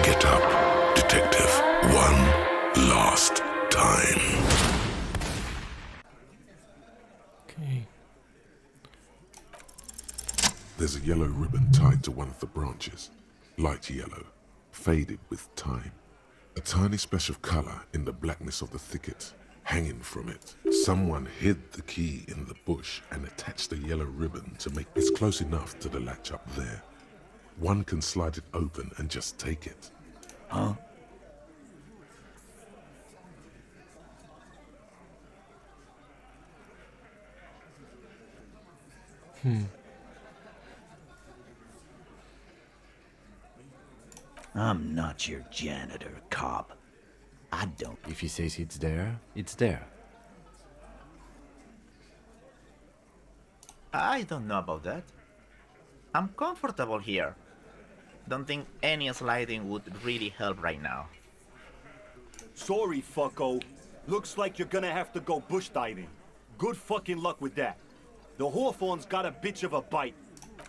Get up, detective. One last time. Okay. There's a yellow ribbon tied to one of the branches. Light yellow, faded with time. A tiny splash of color in the blackness of the thicket. Hanging from it, someone hid the key in the bush and attached the yellow ribbon to make it close enough to the latch up there. One can slide it open and just take it. Huh? I'm not your janitor, cop. I don't. If he says it's there, it's there. I don't know about that. I'm comfortable here. Don't think any sliding would really help right now. Sorry, fucko. Looks like you're gonna have to go bush diving. Good fucking luck with that. The hawthorn's got a bitch of a bite.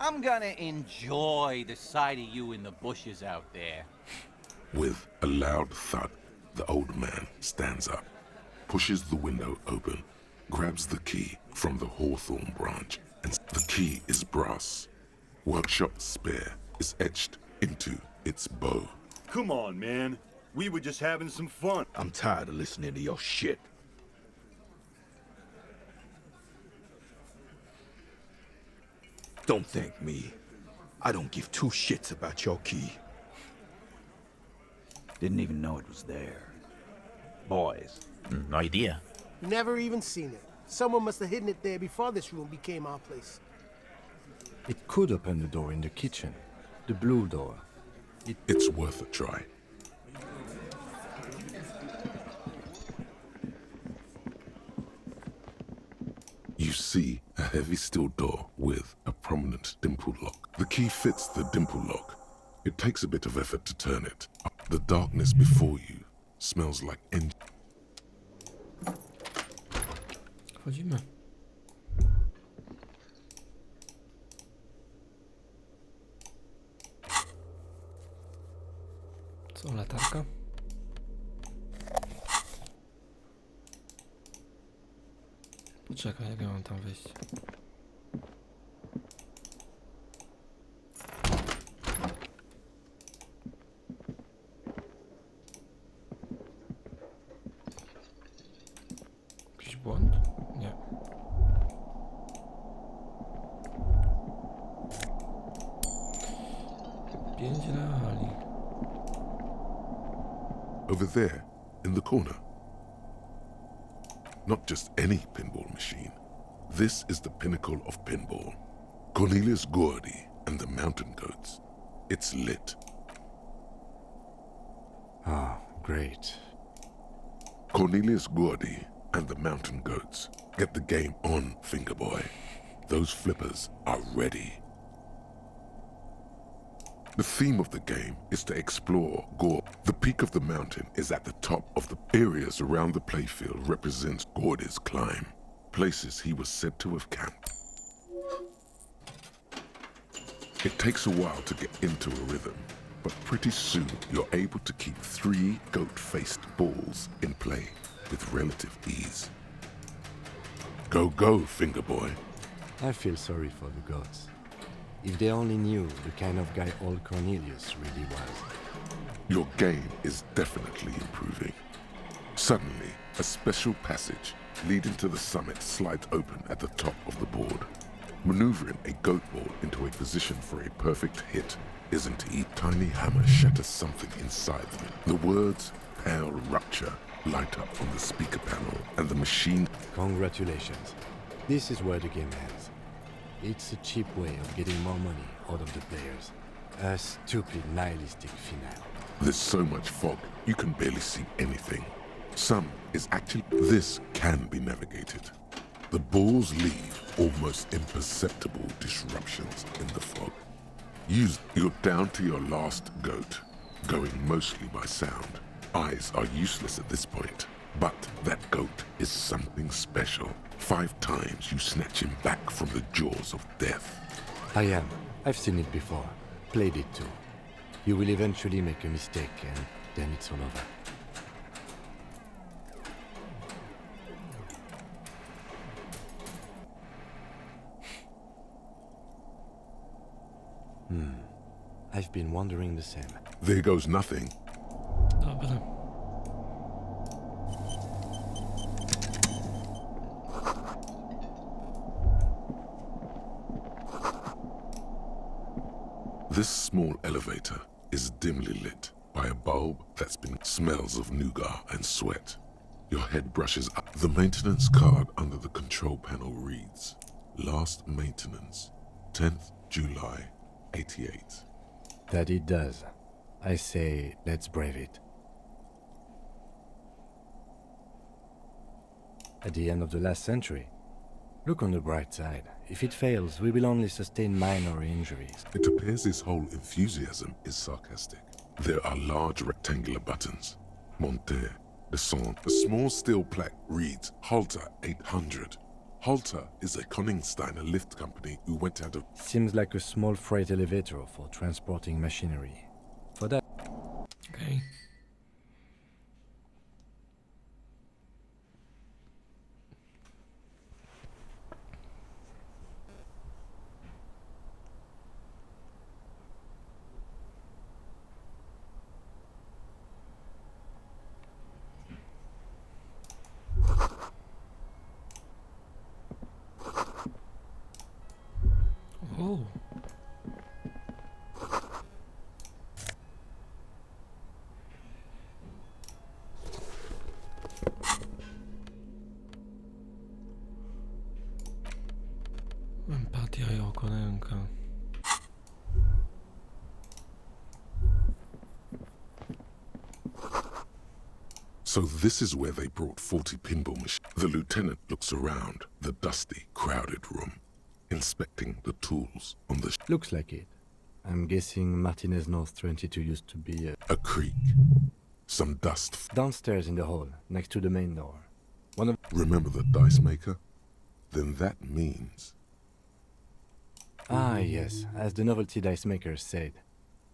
I'm gonna enjoy the sight of you in the bushes out there. With a loud thud, the old man stands up, pushes the window open, grabs the key from the hawthorn branch, and the key is brass. Workshop spare is etched into its bow. Come on, man. We were just having some fun. I'm tired of listening to your shit. Don't thank me. I don't give two shits about your key. Didn't even know it was there. Boys. No idea. Never even seen it. Someone must have hidden it there before this room became our place. It could open the door in the kitchen. The blue door. It's worth a try. You see a heavy steel door with a prominent dimple lock. The key fits the dimple lock. It takes a bit of effort to turn it. The darkness before you smells like engine. Wchodzimy. Co, latarka? Poczekaj, jak ja mam tam wejść? Jakiś błąd? Nie. Pięć reali. Over there, in the corner. Not just any pinball machine. This is the pinnacle of pinball. Cornelius Gordy and the Mountain Goats. It's lit. Ah, great. Cornelius Gordy and the Mountain Goats. Get the game on, Fingerboy. Those flippers are ready. The theme of the game is to explore Gore. The peak of the mountain is at the top of the areas around the playfield represents Gordy's climb, places he was said to have camped. It takes a while to get into a rhythm, but pretty soon you're able to keep 3 goat-faced balls in play with relative ease. Go, go, Fingerboy. I feel sorry for the gods. If they only knew the kind of guy old Cornelius really was. Your game is definitely improving. Suddenly, a special passage leading to the summit slides open at the top of the board. Maneuvering a goat ball into a position for a perfect hit isn't easy. Tiny hammer shatters something inside them. The words "pale rupture" light up on the speaker panel, and the machine... Congratulations. This is where the game ends. It's a cheap way of getting more money out of the players. A stupid nihilistic finale. There's so much fog, you can barely see anything. Some is actually... This can be navigated. The balls leave almost imperceptible disruptions in the fog. You're down to your last goat, going mostly by sound. Eyes are useless at this point, but that goat is something special. 5 times you snatch him back from the jaws of death. I am. I've seen it before. Played it too. You will eventually make a mistake, and then it's all over. I've been wondering the same. There goes nothing. Dobra. This small elevator is dimly lit by a bulb that's been smells of nougat and sweat. Your head brushes up. The maintenance card under the control panel reads, last maintenance, 10th July, 88. That it does. I say, let's brave it. At the end of the last century. Look on the bright side. If it fails, we will only sustain minor injuries. It appears his whole enthusiasm is sarcastic. There are large rectangular buttons. Monter, descend. A small steel plaque reads, Halter 800. Halter is a Koningsteiner lift company who went out of... Seems like a small freight elevator for transporting machinery. For that... Okej. O. Empatia i oko ręka. So this is where they brought 40 pinball machines. The lieutenant looks around the dusty, crowded room, inspecting the tools on the... Looks like it. I'm guessing Martinez North 22 used to be A creak. Some dust. downstairs in the hall, next to the main door. One of... Remember the dice maker? Then that means... Ah, yes, as the novelty dice makers said.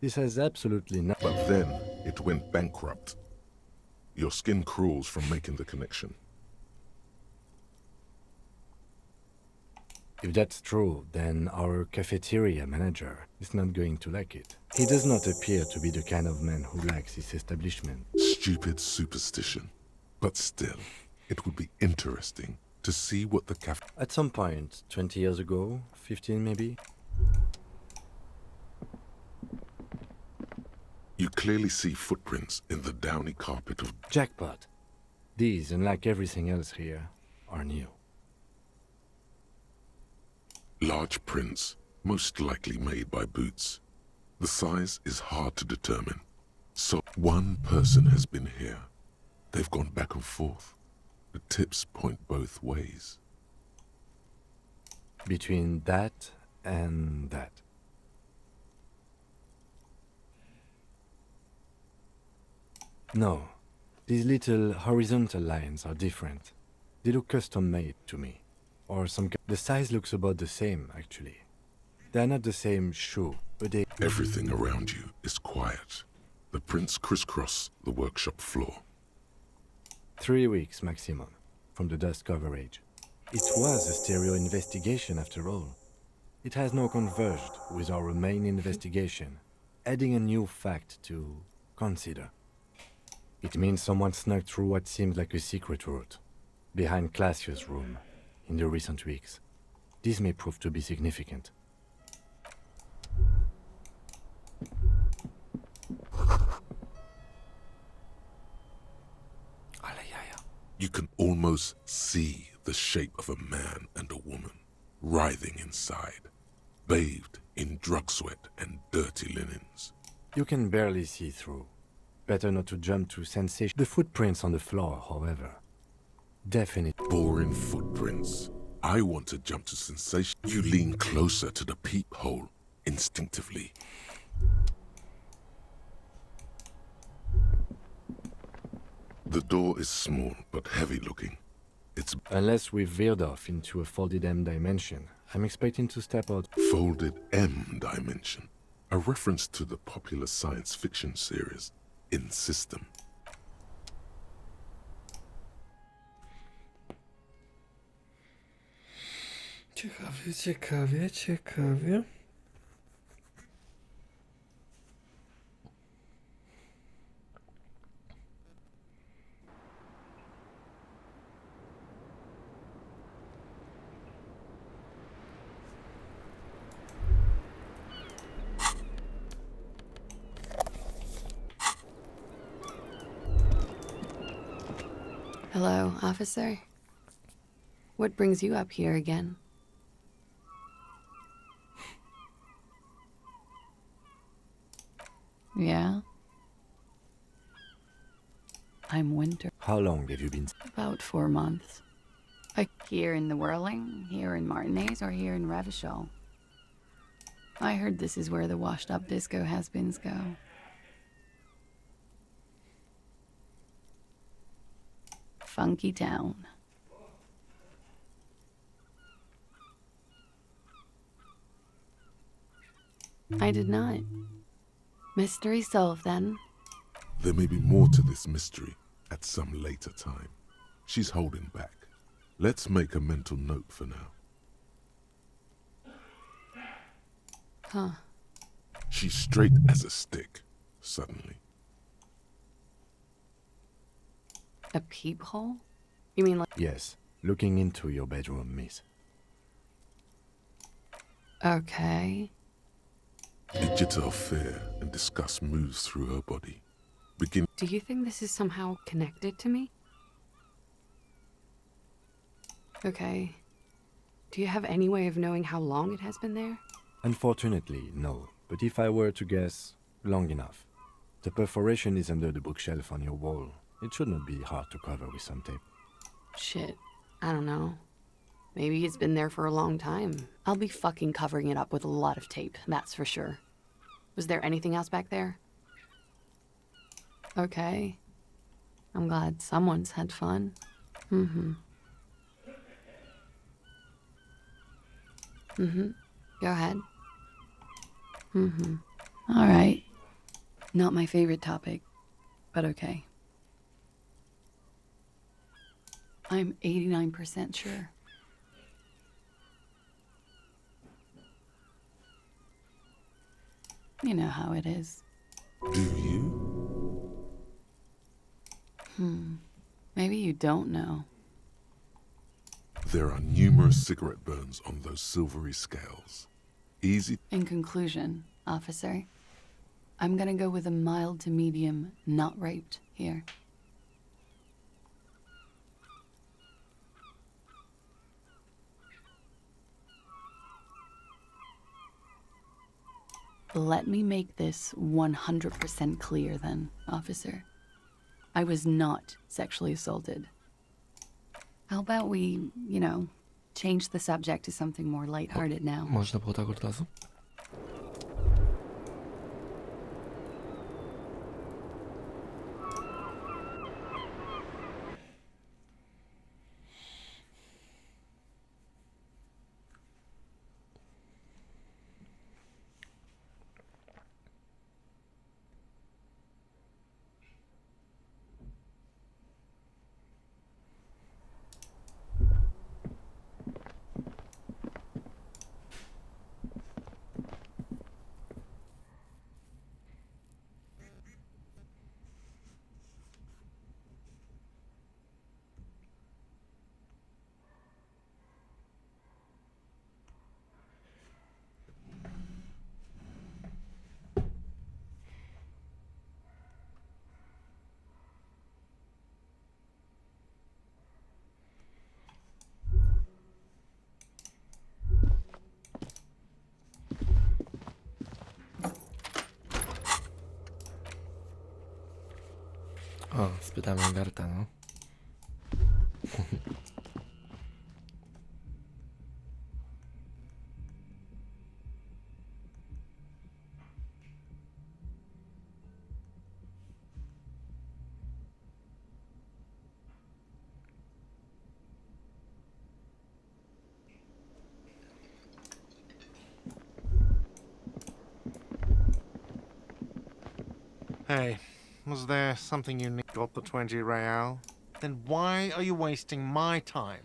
This has absolutely no... But then it went bankrupt. Your skin crawls from making the connection. If that's true, then our cafeteria manager is not going to like it. He does not appear to be the kind of man who likes his establishment. Stupid superstition. But still, it would be interesting to see what the cafe... At some point, 20 years ago, 15 maybe, You clearly see footprints in the downy carpet of... jackpot. These, unlike everything else here, are new. Large prints, most likely made by Boots. The size is hard to determine. So one person has been here. They've gone back and forth. The tips point both ways. Between that and that. No, these little horizontal lines are different. They look custom-made to me. Or the size looks about the same, actually. They're not the same shoe, but they... Everything around you is quiet. The prints crisscross the workshop floor. 3 weeks maximum from the dust coverage. It was a stereo investigation after all. It has now converged with our main investigation, adding a new fact to consider. It means someone snuck through what seems like a secret route, behind Classius' room, in the recent weeks. This may prove to be significant. You can almost see the shape of a man and a woman writhing inside, bathed in drug sweat and dirty linens. You can barely see through. Better not to jump to sensation. The footprints on the floor, however, definitely... Boring footprints. I want to jump to sensation. You lean closer to the peephole, instinctively. The door is small but heavy looking. It's Unless we've veered off into a folded M dimension, I'm expecting to step out. folded M dimension. a reference to the popular science fiction series In System. Ciekawie, ciekawie, ciekawie. Hello, officer. What brings you up here again? Yeah? I'm Winter. How long have you been? About 4 months. Here in the Whirling, here in Martinez, or here in Revachol. I heard this is where the washed-up disco has-beens go. Funky town. I did not. Mystery solved, then. There may be more to this mystery at some later time. She's holding back. Let's make a mental note for now. Huh. She's straight as a stick, suddenly. A peephole? You mean like... Yes, looking into your bedroom, miss. Okay. A jitter of fear and disgust moves through her body. Begin. Do you think this is somehow connected to me? Okay. Do you have any way of knowing how long it has been there? Unfortunately, no. But if I were to guess, long enough. The perforation is under the bookshelf on your wall. It should not be hard to cover with some tape. Shit. I don't know. Maybe it's been there for a long time. I'll be fucking covering it up with a lot of tape, that's for sure. Was there anything else back there? Okay. I'm glad someone's had fun. Mm-hmm. Mm-hmm. Go ahead. Mm-hmm. All right. Not my favorite topic, but okay. I'm 89% sure. You know how it is. Do you? Maybe you don't know. There are numerous cigarette burns on those silvery scales. Easy. In conclusion, officer, I'm gonna go with a mild to medium not raped here. Let me make this 100% clear then, officer. I was not sexually assaulted. How about we, change the subject to something more lighthearted now? Można było tak od razu? O, spytamy Gerta, no. Hey, was there something you got the 20 real? Then why are you wasting my time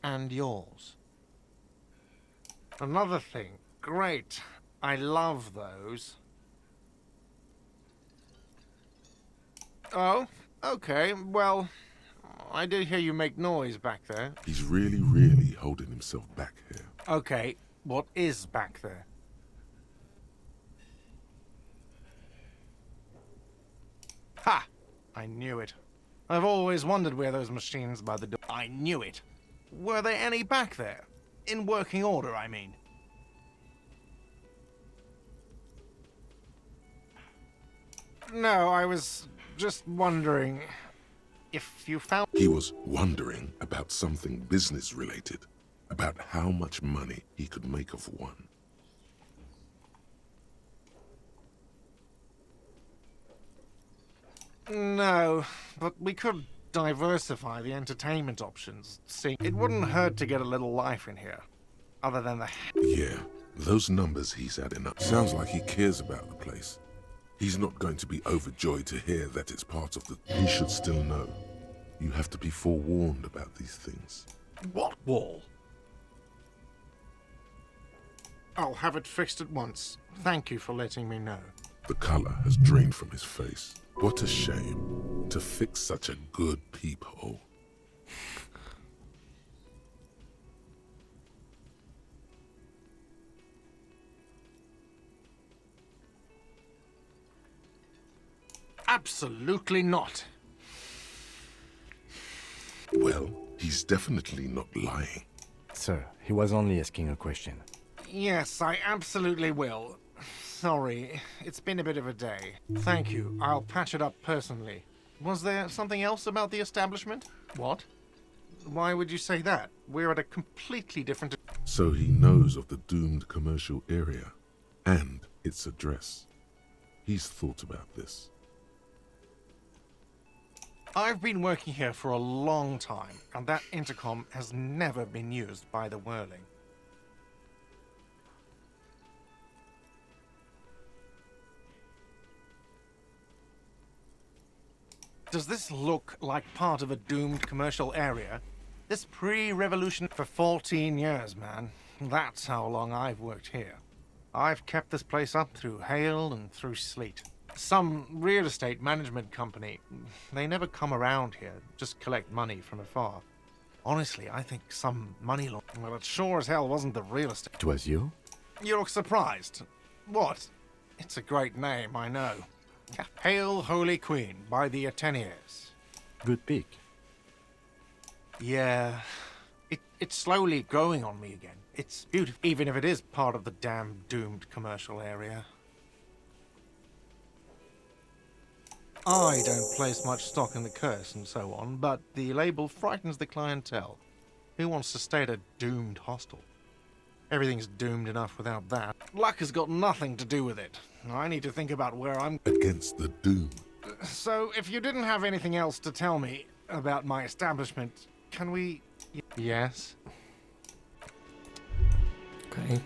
and yours? Another thing. Great. I love those. Oh, okay. Well, I did hear you make noise back there. He's really holding himself back here. Okay, what is back there? Ha! I knew it. I've always wondered where those machines by the door. I knew it. Were there any back there? In working order, I mean. No, I was just wondering if you found... He was wondering about something business related, about how much money he could make of one. No, but we could diversify the entertainment options. See, it wouldn't hurt to get a little life in here. Other than the... Yeah, those numbers he's adding up. Sounds like he cares about the place. He's not going to be overjoyed to hear that it's part of the... He should still know. You have to be forewarned about these things. What wall? I'll have it fixed at once. Thank you for letting me know. The color has drained from his face. What a shame to fix such a good peephole. Absolutely not. Well, he's definitely not lying. Sir, he was only asking a question. Yes, I absolutely will. Sorry, it's been a bit of a day. Thank you. I'll patch it up personally. Was there something else about the establishment? What? Why would you say that? We're at a completely different... So he knows of the doomed commercial area and its address. He's thought about this. I've been working here for a long time, and that intercom has never been used by the Whirling. Does this look like part of a doomed commercial area? This pre-revolution for 14 years, man. That's how long I've worked here. I've kept this place up through hail and through sleet. Some real estate management company, they never come around here, just collect money from afar. Honestly, I think some money well, it sure as hell wasn't the real estate. It was you? You look surprised. What? It's a great name, I know. Hail Holy Queen by the Ateniers. Good pick. Yeah, it's slowly growing on me again. It's beautiful, even if it is part of the damn doomed commercial area. I don't place much stock in the curse and so on, but the label frightens the clientele. Who wants to stay at a doomed hostel? Everything's doomed enough without that. Luck has got nothing to do with it. I need to think about where I'm... Against the doom. So, if you didn't have anything else to tell me about my establishment, can we... Yes? Okay.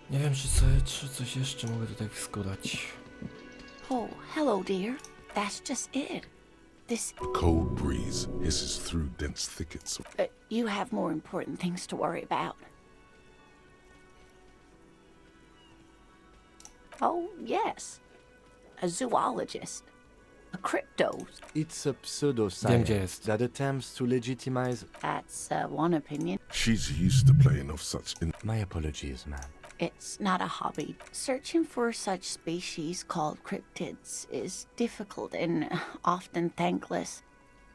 Nie wiem, czy coś jeszcze mogę tutaj wskórać. Oh, hello, dear. That's just it. This... A cold breeze hisses through dense thickets. You have more important things to worry about. Oh, yes. A zoologist. A cryptos. It's a Wiem, gdzie pseudoscience jest. that attempts to legitimize... That's one opinion. She's used to playing off such... My apologies, ma'am. It's not a hobby. Searching for such species called cryptids is difficult and often thankless.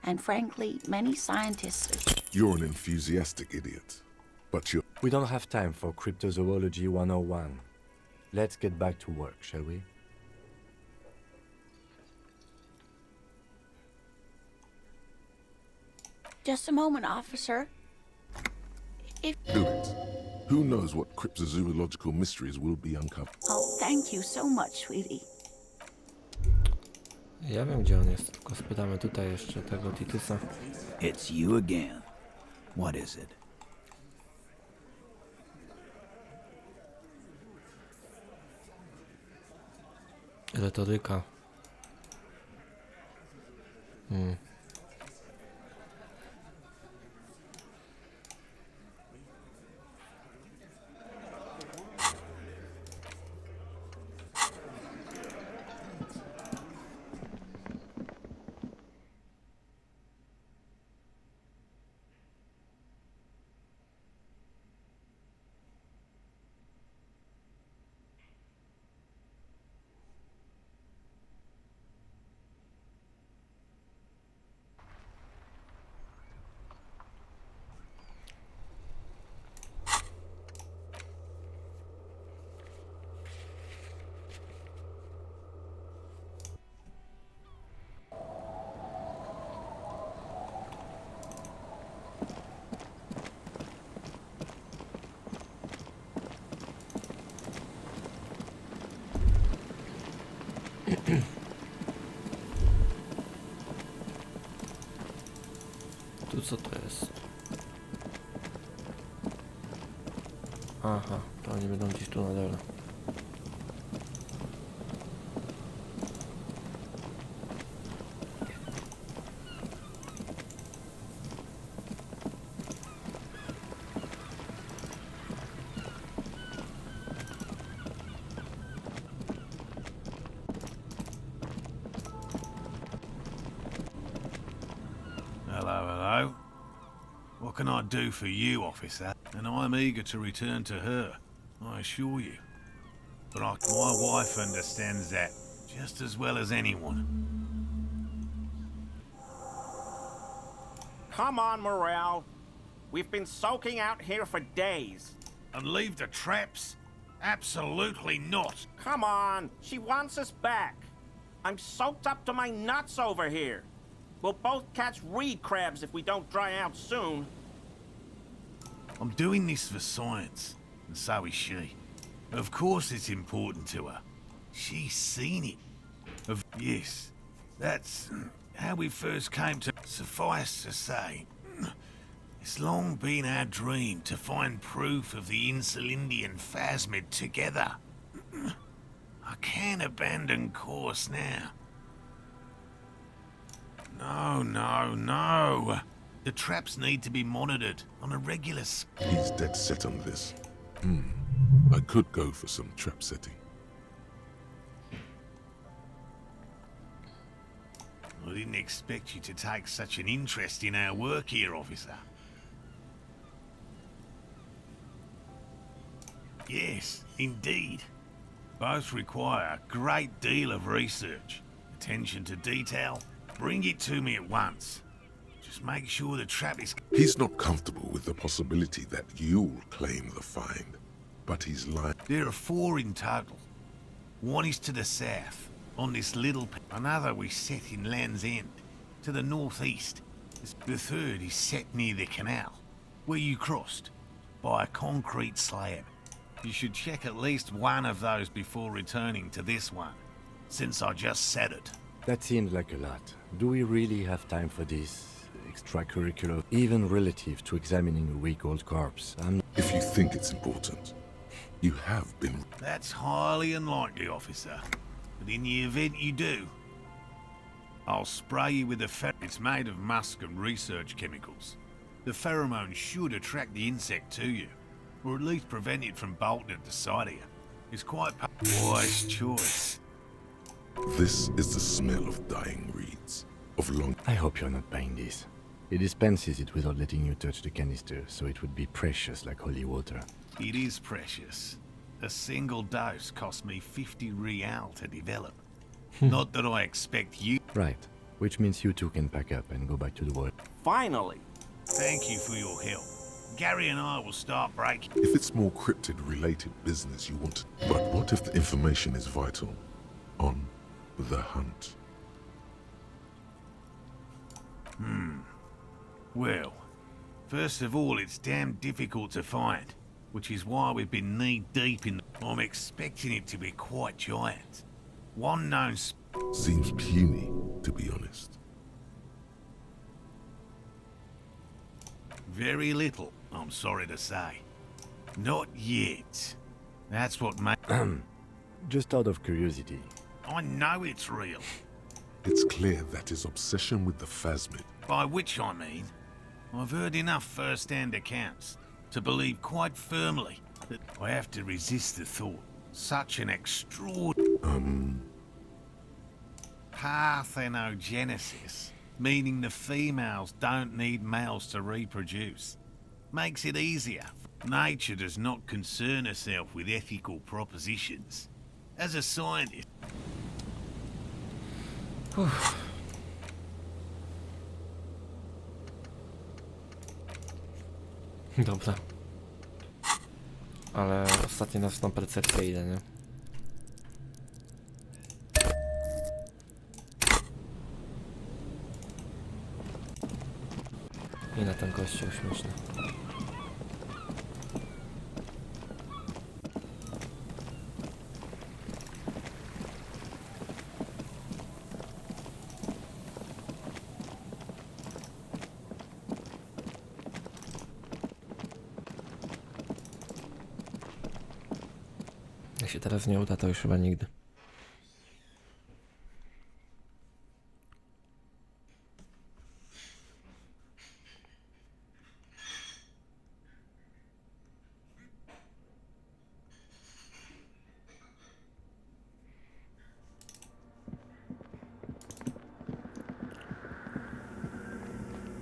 And frankly, many scientists... You're an enthusiastic idiot. But you're... We don't have time for Cryptozoology 101. Let's get back to work, shall we? Just a moment, officer. If... Do it. Who knows what cryptozoological mysteries will be uncovered? Oh, thank you so much, sweetie. Ja wiem, gdzie on jest, tylko spytamy tutaj jeszcze tego Titusa. It's you again. What is it? Retoryka. Tu co to jest? Aha, to oni będą gdzieś tu na dole. Hello, hello. What can I do for you, officer? And I'm eager to return to her, I assure you. But my wife understands that just as well as anyone. Come on, Morel. We've been soaking out here for days. And leave the traps? Absolutely not. Come on, she wants us back. I'm soaked up to my nuts over here. We'll both catch reed crabs if we don't dry out soon. I'm doing this for science, and so is she. Of course it's important to her. She's seen it. Yes, that's how we first came to... Suffice to say, it's long been our dream to find proof of the Insulindian phasmid together. I can't abandon course now. No. The traps need to be monitored on a regular He's dead set on this. I could go for some trap setting. I didn't expect you to take such an interest in our work here, officer. Yes, indeed. Both require a great deal of research, attention to detail. Bring it to me at once. Just make sure the trap is... He's not comfortable with the possibility that you'll claim the find, but he's lying. There are 4 in total. One is to the south, on this little... Another we set in Land's End, to the northeast. The third is set near the canal, where you crossed, by a concrete slab. You should check at least one of those before returning to this one, since I just said it. That seemed like a lot. Do we really have time for this extracurricular, even relative to examining a week-old corpse? If you think it's important, you have been... That's highly unlikely, officer. But in the event you do, I'll spray you with a It's made of musk and research chemicals. The pheromone should attract the insect to you, or at least prevent it from bolting at the sight of you. It's quite wise choice. This is the smell of dying reeds, of long... I hope you're not buying this. It dispenses it without letting you touch the canister, so it would be precious like holy water. It is precious. A single dose cost me 50 real to develop. Not that I expect you... Right. Which means you two can pack up and go back to the world. Finally! Thank you for your help. Gary and I will start breaking... If it's more cryptid-related business you want to... But what if the information is vital? On the hunt. Well, first of all, it's damn difficult to find, which is why we've been knee-deep in... I'm expecting it to be quite giant. One known... Seems puny, to be honest. Very little, I'm sorry to say. Not yet. That's what Just out of curiosity. I know it's real. It's clear that his obsession with the phasmid, By which I mean, I've heard enough first-hand accounts to believe quite firmly that I have to resist the thought. Such an extraordinary... Parthenogenesis, meaning the females don't need males to reproduce, makes it easier. Nature does not concern herself with ethical propositions. As a scientist... Dobra. Ale ostatnio na tą percepcję idę, nie? I na ten kościół śmieszny. Jak się teraz nie uda, to już chyba nigdy.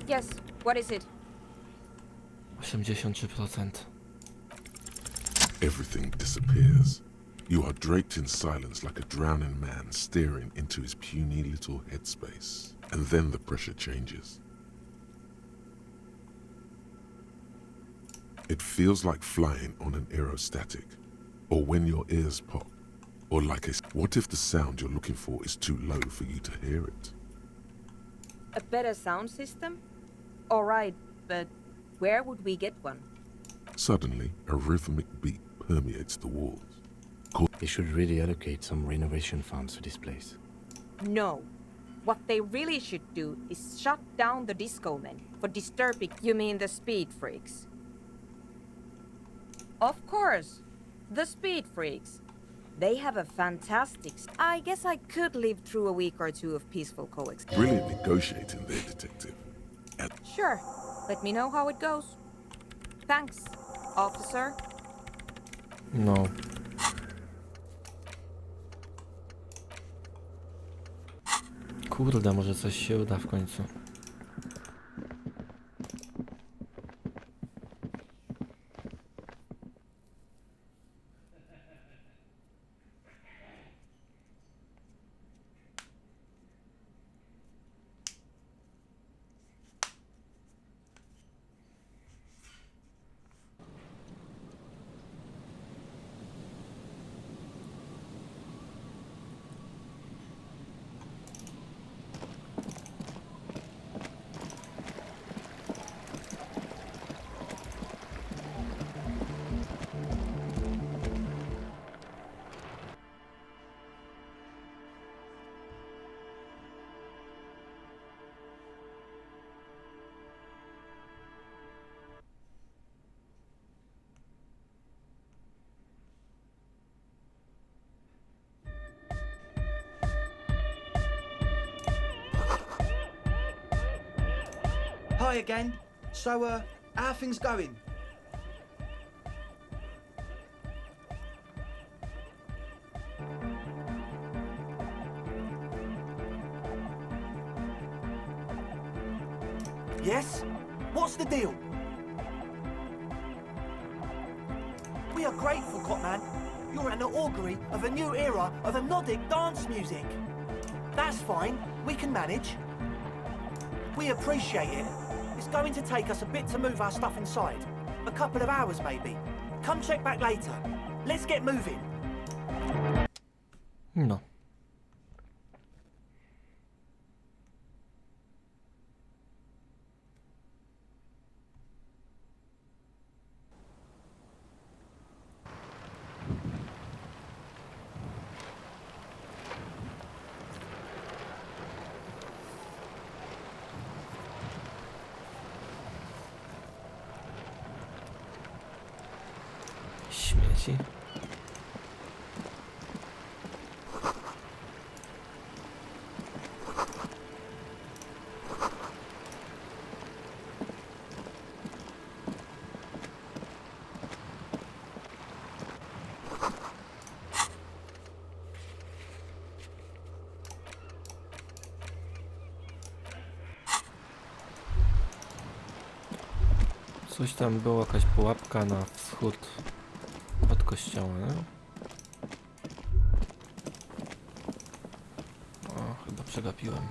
Yes, what is it? 83%. everything disappears. You are draped in silence like a drowning man staring into his puny little headspace. And then the pressure changes. It feels like flying on an aerostatic, or when your ears pop, or like a... What if the sound you're looking for is too low for you to hear it? A better sound system? Alright, but where would we get one? Suddenly, a rhythmic beat permeates the walls. They should really allocate some renovation funds to this place. No. What they really should do is shut down the disco men for disturbing... You mean the speed freaks? Of course! The speed freaks. They have a fantastic... I guess I could live through a week or two of peaceful coexistence. Brilliant negotiating there, detective. Sure. Let me know how it goes. Thanks, officer. No. Kurde, może coś się uda w końcu. Hi again. So, how are things going? Yes? What's the deal? We are grateful, Cotman. You're an augury of a new era of hypnotic dance music. That's fine. We can manage. We appreciate it. It's going to take us a bit to move our stuff inside. A couple of hours, maybe. Come check back later. Let's get moving. No. śmieci. Coś tam było, jakaś pułapka na wschód od kościoła, nie? O, chyba przegapiłem.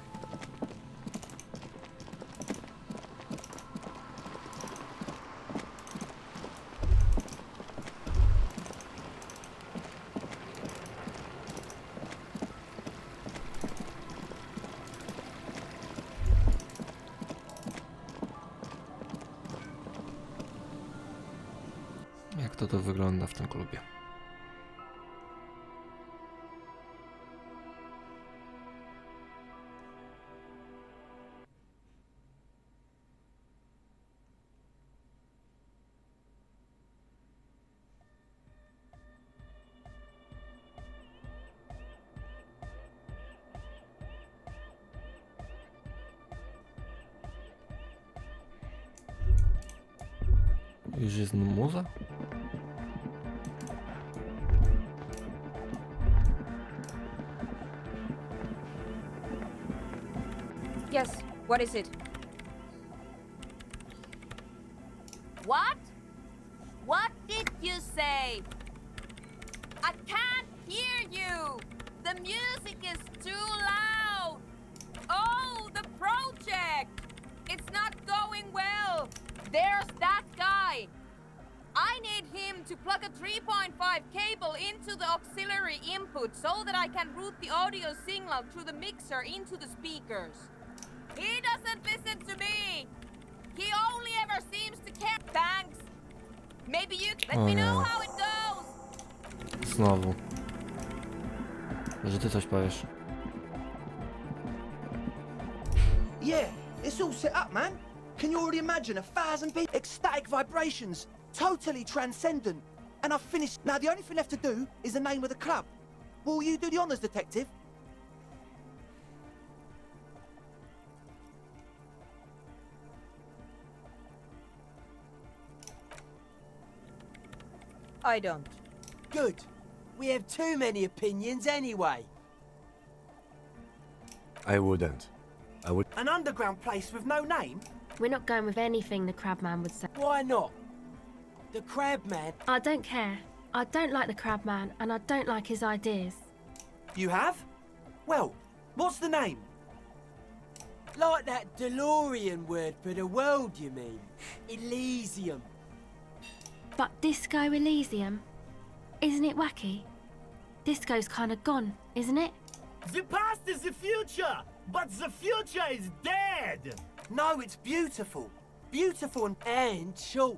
Jak to wygląda w tym klubie? Już jest muza? Yes, what is it? What? What did you say? I can't hear you! The music is too loud! Oh, the project! It's not going well! There's that guy! I need him to plug a 3.5 cable into the auxiliary input so that I can route the audio signal through the mixer into the speakers. He doesn't listen to me! He only ever seems to care. Thanks! Maybe you let me know how it goes! Znowu. Że ty coś powiesz. Yeah, it's all set up, man. Can you already imagine 1,000 people? Ecstatic vibrations, totally transcendent. And I've finished. Now the only thing left to do is the name of the club. Will you do the honors, detective? I don't. Good. We have too many opinions anyway. I wouldn't. I would. An underground place with no name? We're not going with anything the Crabman would say. Why not? The Crabman? I don't care. I don't like the Crabman, and I don't like his ideas. You have? Well, what's the name? Like that DeLorean word for the world, you mean? Elysium. But Disco Elysium? Isn't it wacky? Disco's kind of gone, isn't it? The past is the future, but the future is dead. No, it's beautiful. Beautiful and short.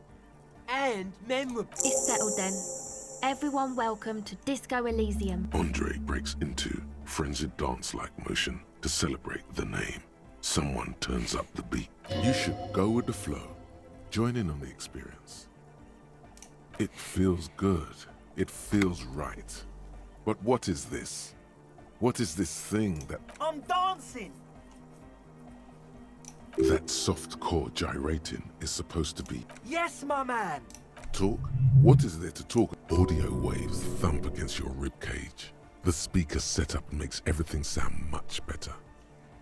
And memorable. It's settled then. Everyone welcome to Disco Elysium. Andre breaks into frenzied dance-like motion to celebrate the name. Someone turns up the beat. You should go with the flow. Join in on the experience. It feels good. It feels right. But what is this? What is this thing that... I'm dancing! That soft chord gyrating is supposed to be... Yes, my man! Talk? What is there to talk? Audio waves thump against your ribcage. The speaker setup makes everything sound much better.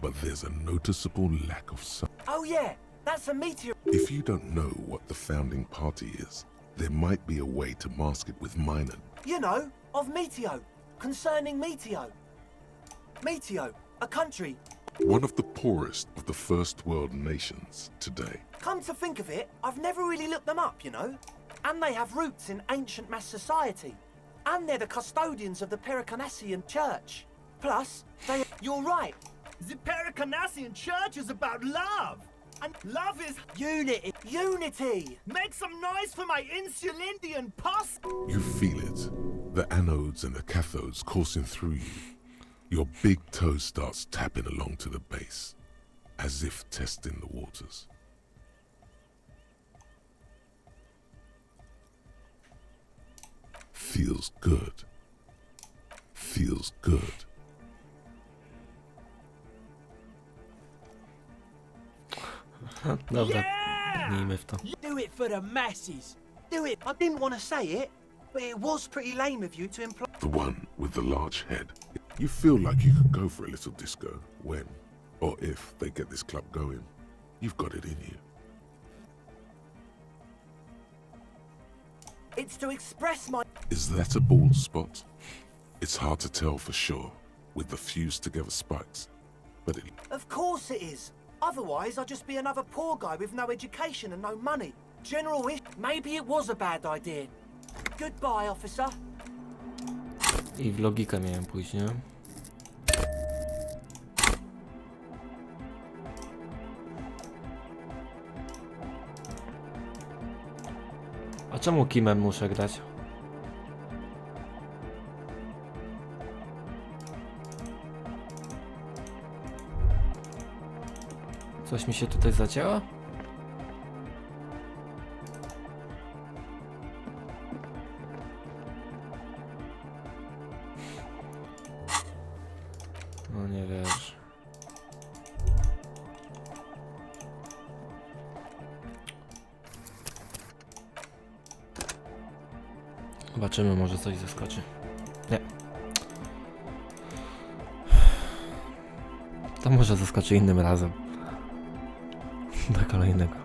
But there's a noticeable lack of sound. Oh yeah, that's a meteor. If you don't know what the founding party is, there might be a way to mask it with minor... You know, of Meteo. Concerning Meteo. Meteo, a country. One of the poorest of the first world nations today. Come to think of it, I've never really looked them up, you know. And they have roots in ancient mass society. And they're the custodians of the Pericarnassian Church. Plus, they... You're right. The Pericarnassian Church is about love. And love is... Unity. Unity! Make some noise for my Insulindian posse! You feel it. The anodes and the cathodes coursing through you. Your big toe starts tapping along to the bass, as if testing the waters. feels good. Feels good. Dobra, miejmy w to. Do it for the masses. Do it. I didn't want to say it, but it was pretty lame of you to imply. The one with the large head. You feel like you could go for a little disco when, or if, they get this club going. You've got it in you. It's to express my. Is that a bald spot? It's hard to tell for sure with the fused together spikes, but it... Of course it is. Otherwise, I'd just be another poor guy with no education and no money. General ish. Maybe it was a bad idea. Goodbye, officer. I w logikę miałem pójść, nie? A czemu Kimem muszę grać? Coś mi się tutaj zacięło? No nie wiesz. Zobaczymy, może coś zaskoczy. Nie. To może zaskoczy innym razem. Do kolejnego.